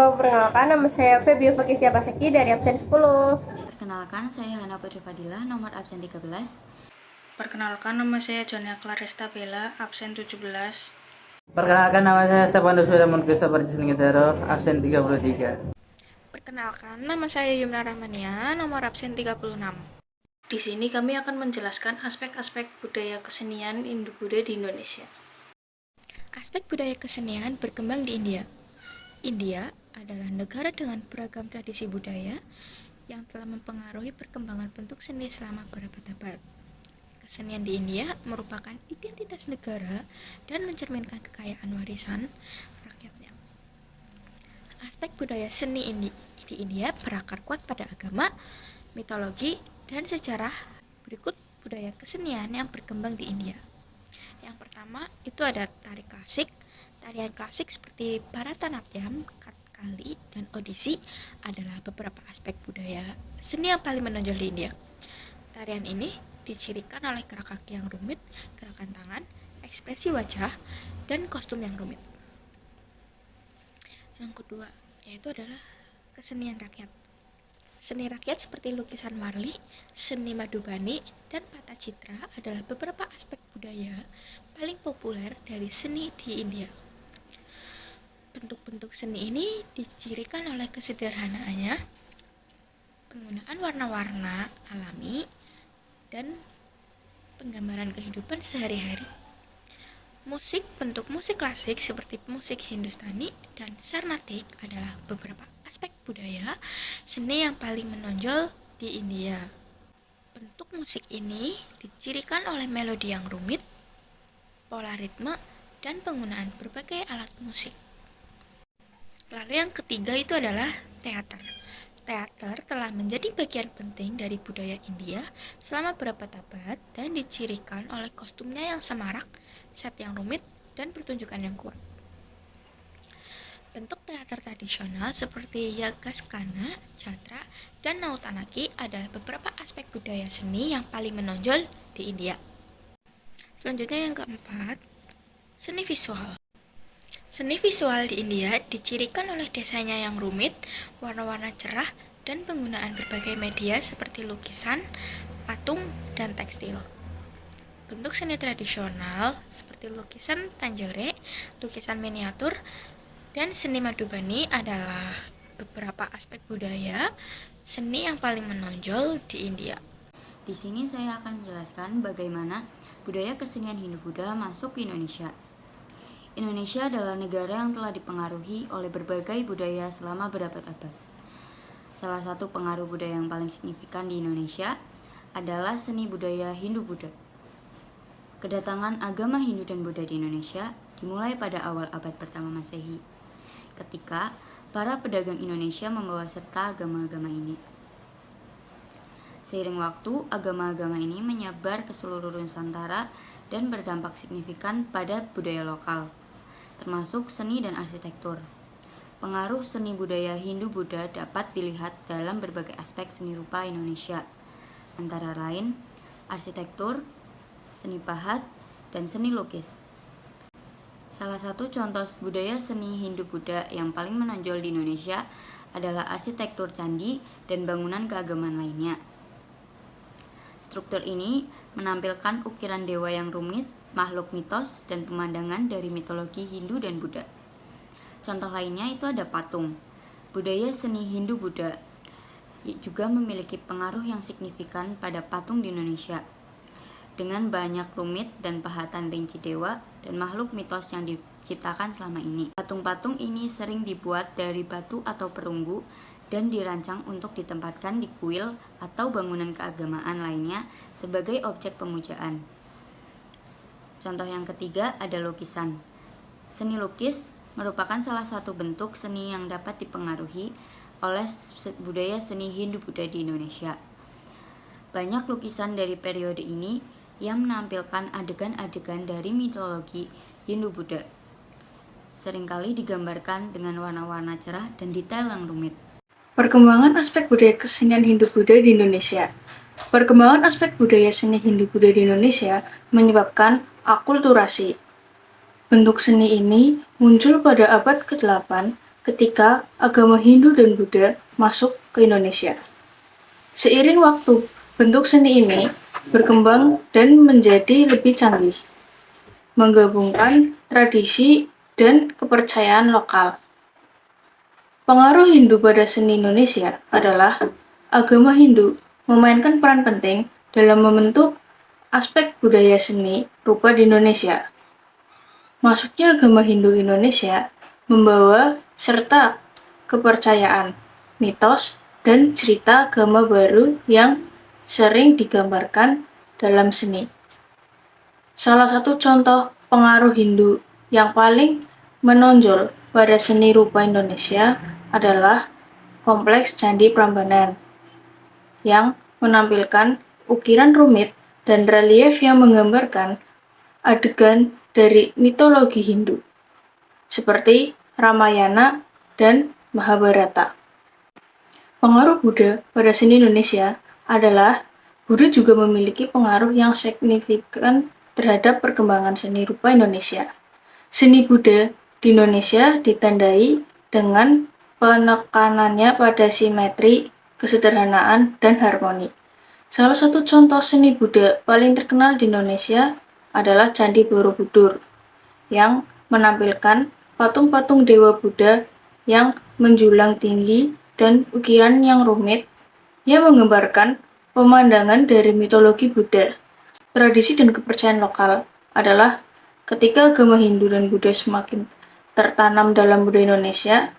Perkenalkan nama saya Febio Fakisya Paseki dari absen 10. Perkenalkan, saya Hana Putri Fadilah, nomor absen 13. Perkenalkan, nama saya Jonia Claresta Bella, absen 17. Perkenalkan, nama saya Stefanus William Christopher Cisnegedaro, absen 33. Perkenalkan, nama saya Yumna Rahmania, nomor absen 36. Di sini kami akan menjelaskan aspek-aspek budaya kesenian Hindu-Buddha di Indonesia. Aspek budaya kesenian berkembang di India. India adalah negara dengan beragam tradisi budaya yang telah mempengaruhi perkembangan bentuk seni selama berabad-abad. Kesenian di India merupakan identitas negara dan mencerminkan kekayaan warisan rakyatnya. Aspek budaya seni di India berakar kuat pada agama, mitologi, dan sejarah. Berikut budaya kesenian yang berkembang di India. Yang pertama itu ada tari klasik. Tarian klasik seperti Bharatanatyam, Kathakali, dan Odissi adalah beberapa aspek budaya seni yang paling menonjol di India. Tarian ini dicirikan oleh gerak kaki yang rumit, gerakan tangan, ekspresi wajah, dan kostum yang rumit. Yang kedua yaitu adalah kesenian rakyat. Seni rakyat seperti lukisan warli, seni madubani, dan patacitra adalah beberapa aspek budaya paling populer dari seni di India. Bentuk-bentuk seni ini dicirikan oleh kesederhanaannya, penggunaan warna-warna alami, dan penggambaran kehidupan sehari-hari. Bentuk musik klasik seperti musik Hindustani dan Carnatic adalah beberapa aspek budaya seni yang paling menonjol di India. Bentuk musik ini dicirikan oleh melodi yang rumit, pola ritme, dan penggunaan berbagai alat musik. Lalu yang ketiga itu adalah teater. Teater telah menjadi bagian penting dari budaya India selama berabad-abad dan dicirikan oleh kostumnya yang semarak, set yang rumit, dan pertunjukan yang kuat. Bentuk teater tradisional seperti Yagaskana, Jatra, dan Nautanaki adalah beberapa aspek budaya seni yang paling menonjol di India. Selanjutnya yang keempat, seni visual. Seni visual di India dicirikan oleh desainnya yang rumit, warna-warna cerah, dan penggunaan berbagai media seperti lukisan, patung, dan tekstil. Bentuk seni tradisional seperti lukisan Tanjore, lukisan miniatur, dan seni madubani adalah beberapa aspek budaya seni yang paling menonjol di India. Di sini saya akan menjelaskan bagaimana budaya kesenian Hindu-Buddha masuk ke Indonesia. Indonesia adalah negara yang telah dipengaruhi oleh berbagai budaya selama berabad-abad. Salah satu pengaruh budaya yang paling signifikan di Indonesia adalah seni budaya Hindu-Buddha. Kedatangan agama Hindu dan Buddha di Indonesia dimulai pada awal abad pertama Masehi, ketika para pedagang Indonesia membawa serta agama-agama ini. Seiring waktu, agama-agama ini menyebar ke seluruh Nusantara dan berdampak signifikan pada budaya lokal, termasuk seni dan arsitektur. Pengaruh seni budaya Hindu-Buddha dapat dilihat dalam berbagai aspek seni rupa Indonesia, antara lain arsitektur, seni pahat, dan seni lukis. Salah satu contoh budaya seni Hindu-Buddha yang paling menonjol di Indonesia adalah arsitektur candi dan bangunan keagamaan lainnya. Struktur ini menampilkan ukiran dewa yang rumit, makhluk mitos, dan pemandangan dari mitologi Hindu dan Buddha. Contoh lainnya itu ada patung. Budaya seni Hindu-Buddha juga memiliki pengaruh yang signifikan pada patung di Indonesia, dengan banyak rumit dan pahatan rinci dewa dan makhluk mitos yang diciptakan selama ini. Patung-patung ini sering dibuat dari batu atau perunggu dan dirancang untuk ditempatkan di kuil atau bangunan keagamaan lainnya sebagai objek pemujaan. Contoh yang ketiga ada lukisan. Seni lukis merupakan salah satu bentuk seni yang dapat dipengaruhi oleh budaya seni Hindu-Buddha di Indonesia. Banyak lukisan dari periode ini yang menampilkan adegan-adegan dari mitologi Hindu-Buddha. Seringkali digambarkan dengan warna-warna cerah dan detail yang rumit. Perkembangan aspek budaya kesenian Hindu-Buddha di Indonesia. Perkembangan aspek budaya seni Hindu-Buddha di Indonesia menyebabkan akulturasi. Bentuk seni ini muncul pada abad ke-8 ketika agama Hindu dan Buddha masuk ke Indonesia. Seiring waktu, bentuk seni ini berkembang dan menjadi lebih canggih, menggabungkan tradisi dan kepercayaan lokal. Pengaruh Hindu pada seni Indonesia adalah agama Hindu memainkan peran penting dalam membentuk aspek budaya seni rupa di Indonesia. Masuknya agama Hindu Indonesia membawa serta kepercayaan, mitos, dan cerita agama baru yang sering digambarkan dalam seni. Salah satu contoh pengaruh Hindu yang paling menonjol pada seni rupa Indonesia adalah Kompleks Candi Prambanan yang menampilkan ukiran rumit dan relief yang menggambarkan adegan dari mitologi Hindu, seperti Ramayana dan Mahabharata. Pengaruh Buddha pada seni Indonesia adalah Buddha juga memiliki pengaruh yang signifikan terhadap perkembangan seni rupa Indonesia. Seni Buddha di Indonesia ditandai dengan penekanannya pada simetri, kesederhanaan, dan harmoni. Salah satu contoh seni Buddha paling terkenal di Indonesia adalah Candi Borobudur, yang menampilkan patung-patung Dewa Buddha yang menjulang tinggi dan ukiran yang rumit yang menggambarkan pemandangan dari mitologi Buddha. Tradisi dan kepercayaan lokal adalah ketika agama Hindu dan Buddha semakin tertanam dalam budaya Indonesia,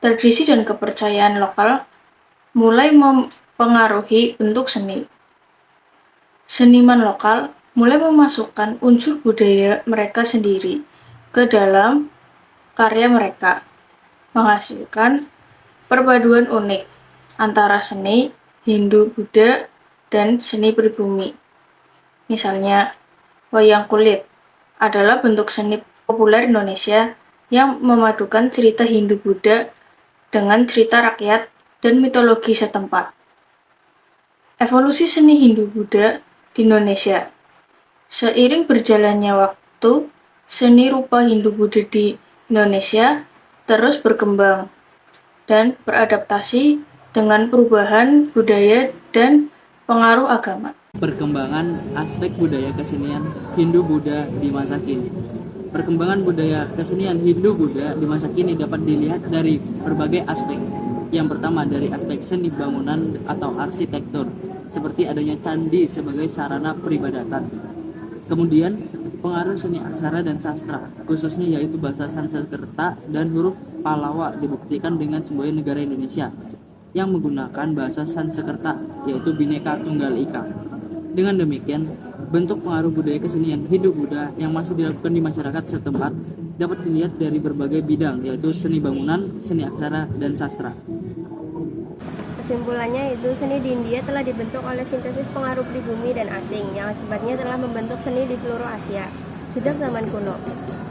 tradisi dan kepercayaan lokal mulai mempengaruhi bentuk seni. Seniman lokal mulai memasukkan unsur budaya mereka sendiri ke dalam karya mereka, menghasilkan perpaduan unik antara seni Hindu-Buddha dan seni pribumi. Misalnya, wayang kulit adalah bentuk seni populer Indonesia yang memadukan cerita Hindu-Buddha dengan cerita rakyat dan mitologi setempat. Evolusi seni Hindu-Buddha di Indonesia. Seiring berjalannya waktu, seni rupa Hindu-Buddha di Indonesia terus berkembang dan beradaptasi dengan perubahan budaya dan pengaruh agama. Perkembangan aspek budaya kesenian Hindu-Buddha di masa kini. Perkembangan budaya kesenian Hindu-Buddha di masa kini dapat dilihat dari berbagai aspek. Yang pertama dari aspek seni bangunan atau arsitektur, seperti adanya candi sebagai sarana peribadatan. Kemudian, pengaruh seni aksara dan sastra, khususnya yaitu bahasa Sanskerta dan huruf Pallawa dibuktikan dengan sebuah negara Indonesia yang menggunakan bahasa Sanskerta, yaitu Bhinneka Tunggal Ika. Dengan demikian, bentuk pengaruh budaya kesenian Hindu-Buddha yang masih dilakukan di masyarakat setempat dapat dilihat dari berbagai bidang, yaitu seni bangunan, seni aksara, dan sastra. Kesimpulannya itu seni di India telah dibentuk oleh sintesis pengaruh pribumi dan asing yang akibatnya telah membentuk seni di seluruh Asia sejak zaman kuno.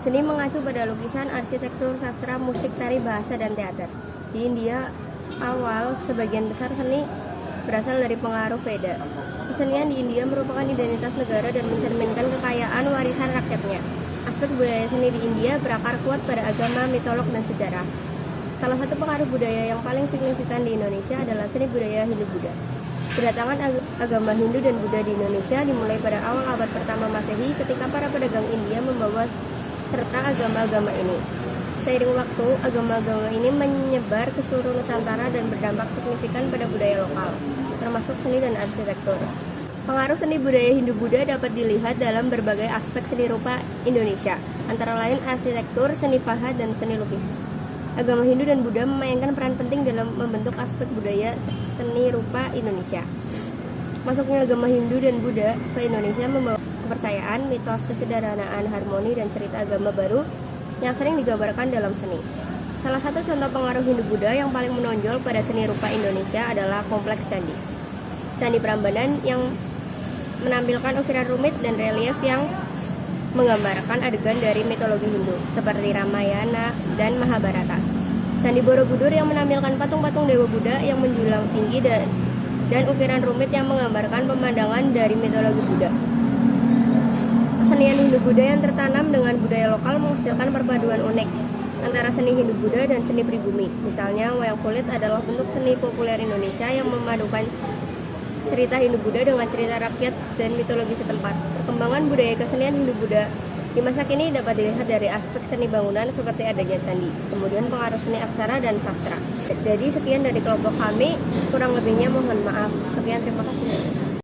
Seni mengacu pada lukisan, arsitektur, sastra, musik, tari, bahasa, dan teater. Di India awal sebagian besar seni berasal dari pengaruh Veda. Kesenian di India merupakan identitas negara dan mencerminkan kekayaan warisan rakyatnya. Aspek budaya seni di India berakar kuat pada agama, mitolog, dan sejarah. Salah satu pengaruh budaya yang paling signifikan di Indonesia adalah seni budaya Hindu-Buddha. Kedatangan agama Hindu dan Buddha di Indonesia dimulai pada awal abad pertama Masehi ketika para pedagang India membawa serta agama-agama ini. Seiring waktu, agama-agama ini menyebar ke seluruh Nusantara dan berdampak signifikan pada budaya lokal, termasuk seni dan arsitektur. Pengaruh seni budaya Hindu-Buddha dapat dilihat dalam berbagai aspek seni rupa Indonesia, antara lain arsitektur, seni pahat, dan seni lukis. Agama Hindu dan Buddha memainkan peran penting dalam membentuk aspek budaya seni rupa Indonesia. Masuknya agama Hindu dan Buddha ke Indonesia membawa kepercayaan, mitos, kesederhanaan, harmoni, dan cerita agama baru yang sering digambarkan dalam seni. Salah satu contoh pengaruh Hindu-Buddha yang paling menonjol pada seni rupa Indonesia adalah Kompleks Candi. Candi Prambanan yang menampilkan ukiran rumit dan relief yang menggambarkan adegan dari mitologi Hindu seperti Ramayana dan Mahabharata. Candi Borobudur yang menampilkan patung-patung Dewa Buddha yang menjulang tinggi dan ukiran rumit yang menggambarkan pemandangan dari mitologi Buddha. Kesenian Hindu-Buddha yang tertanam dengan budaya lokal menghasilkan perpaduan unik antara seni Hindu-Buddha dan seni pribumi. Misalnya, wayang kulit adalah bentuk seni populer Indonesia yang memadukan cerita Hindu-Buddha dengan cerita rakyat dan mitologi setempat. Perkembangan budaya kesenian Hindu-Buddha di masa kini dapat dilihat dari aspek seni bangunan seperti adanya candi, kemudian pengaruh seni aksara dan sastra. Jadi sekian dari kelompok kami, kurang lebihnya mohon maaf. Sekian, terima kasih.